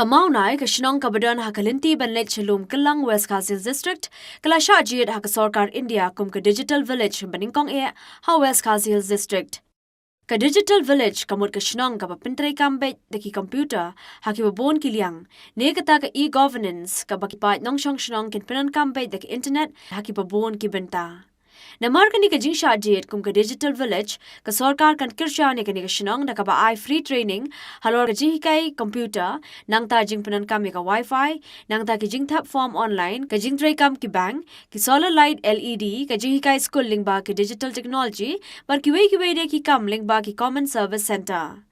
Mawnai Shnong kabadan lynti banlet chelum Kyllang West Khasi Hills District Sha Jied sorkar India kum digital village nyngkong West Khasi Hills District digital village kamut Shnong pintre kambet deki computer babon Kyllang ne kata e-governance bakipat nongshong Shnong pinan kambet deki internet babon benta Namar kani Jied Jied kum digital village sorkar Rkc-Shah ne Shnong I free training halor jihikai computer nangta jing penan kam wifi nangta jing tap form online jing tray kam bank solar light LED jihikai school link ba digital technology par kiwe de kam link ba common service center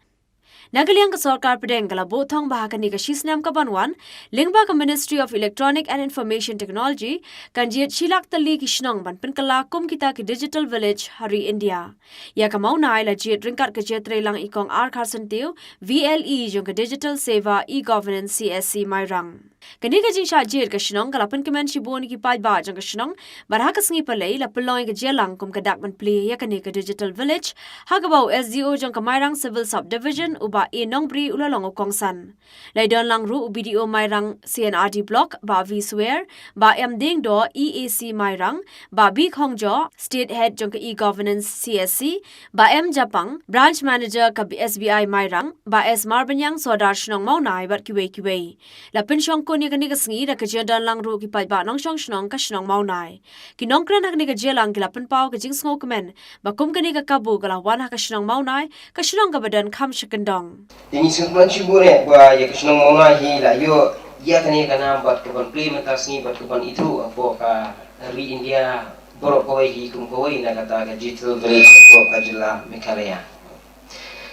Nagalyang sorkar pedeng bothong bahakani shisnam banwan lingba Ministry of Electronic and Information Technology Jied shilak tali Shnong ban kalakum kita digital village hari India ya Mawnai la Jied ringkat lang ikong RiKhasi VLE jong digital seva e-governance CSC mairang Kani Sha Jied Shnong kalapan kemen shibon ki ba jong Shnong barhakas ngi palay la peloy jelang kum dak ban play ya kani digital village hagabau SDO jong mairang civil subdivision uba nongbri ulalong kongsan laidon lang ru BDO mairang CNRD block ba Viswear ba ding do EAC mairang ba Big Hongjo state head jong e-governance CSC ba Japang branch manager ka SBI mairang ba Marbanyang sodar Shnong Mawnai bat kiwe la pensyong ko ni kani kasngi da kajedan lang ru ki ba nongshong Shnong ka Shnong Mawnai ki nongkran hakni ka jelang kila penpau ka jing sngo kemen ba kum kani ka kabu kala wan ka Shnong Mawnai ka Shnong ka badan kham shikendong Ini sebulan cibure ba ya Shnong Mawnai hi la yo ya kani kana bat keban play mentasni bat keban itu apa ka hari India borok kawai hi kum kawai na kata ka digital village apa ka jela mekaraya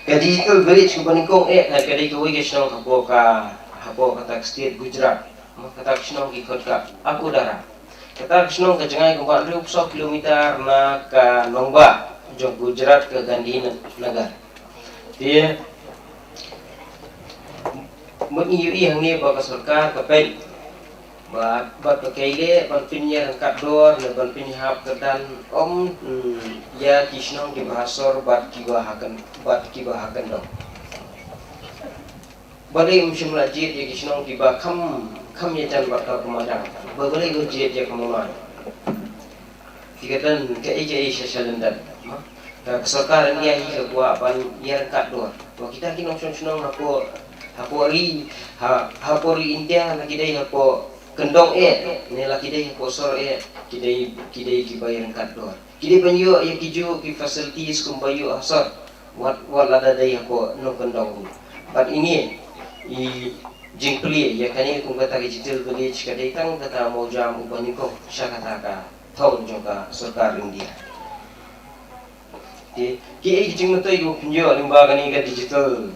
ka digital village keban kong na kali kawai ka Shnong apa kata state Gujarat kata Shnong ki kota aku dara kata Shnong ka jangai kumpa 100 kilometer na ka Nongba jong Gujarat ke Gandhi Nagar dia mengiuri yang ni baka sorkar kapel bat pakaile ban pinya kat dor ne ban pinya hap kedan ya Shnong ki bahasor bat ki bahakan dong balai umshimla Jied ya Shnong ki ba kham ya jan bat ka pemadang balai go Jied ya Mawnai tikatan ke ej syalandan ka sorkar ni hi ka gua ban ya kat dor kita ki Shnong hapori India lagi dai hapo kendong ne lagi dai hapo sor kidai ki bayar kat dor kidai banyo ya kiju ki facilities kum bayu asar wat lada dai hapo no kendong but ini I jingpli ya kani kum kata digital village kadai tang kata mau jam ubani ko sya kata ka thong joka sorkar India ki jing matoi go pinjo limba kani ka digital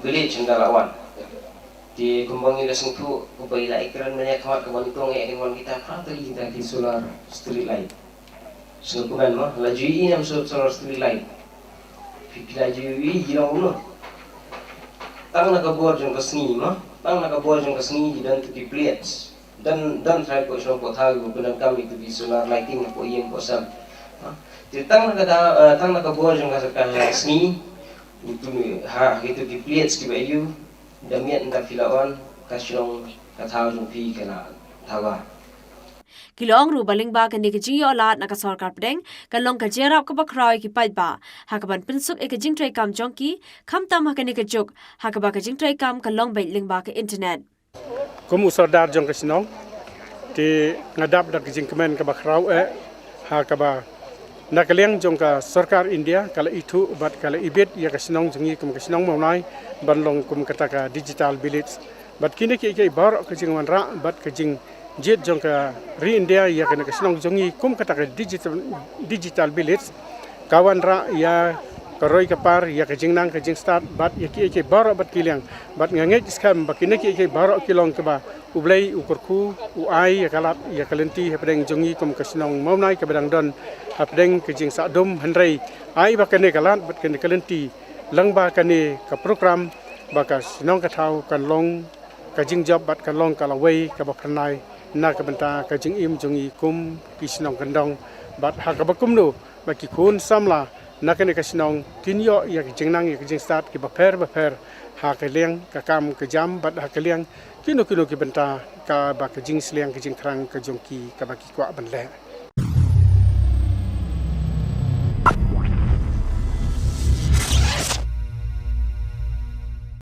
village ndalawan di kembangin dah sengtu upai la ikran banyak kawat kebantong dengan kita tadi kita di solar street light sengkuman mah laju ini nam solar street light laju ini jirang uno tang nak buat jong kesni mah tang nak buat jong kesni dan tu di plates dan try ko Shnong ko tahu benar kami tu di solar lighting ko iem ko sam tang nak buat jong kesni itu itu di plates ki bayu damian da filawan ka Shnong ka thaw jong pi kana thawa Kyllang ru baling ba kani jiyo lat na sorkar pedeng kalong ka jerap ka bakroi ki ba hakaban pinsuk jing tray kam jongki kham tam hakani juk hakaba jing tray kam kalong bai ling ba ka internet kum usardar jong ka Shnong ti ngadap da jing kemen ka bakrau hakaba Nakalyang jong ka sorkar India kala itu bat kala ibet ya ka Shnong jongi kum ka Shnong Mawnai banlong kum kata ka digital village bat kini ki bar ka jing wanra bat ka jing Jied jong ka ri India ya ka Shnong jongi kum kata ka digital village kawan ra ya karoi ka par ya ka jing nang ka jing start bat ya ki bar bat Kyllang bat ngange skam bat kini ki bar kilong ka ba ublai ukurku uai ya kalat ya lynti pedeng jongi kum ka Shnong Mawnai ka bedang don pedeng ke jing sadum hendrai ai ba kane kalat bat kane lynti langba kane ka program ba ka Shnong ka thau kan long ka jing job bat kan long ka lawai ka ba pranai na ka benta ka jing im jongi kum ki Shnong kandong bat ha ka ba kum no ba ki kun samla nakan ka Shnong tinyo ya jing nang ya jing start ki baper ha ka leng ka kam ka jam bat ha ka leng kino ki benta ka ba ka jing sleng ka jing krang ka jongki ka ba ki kwa ban le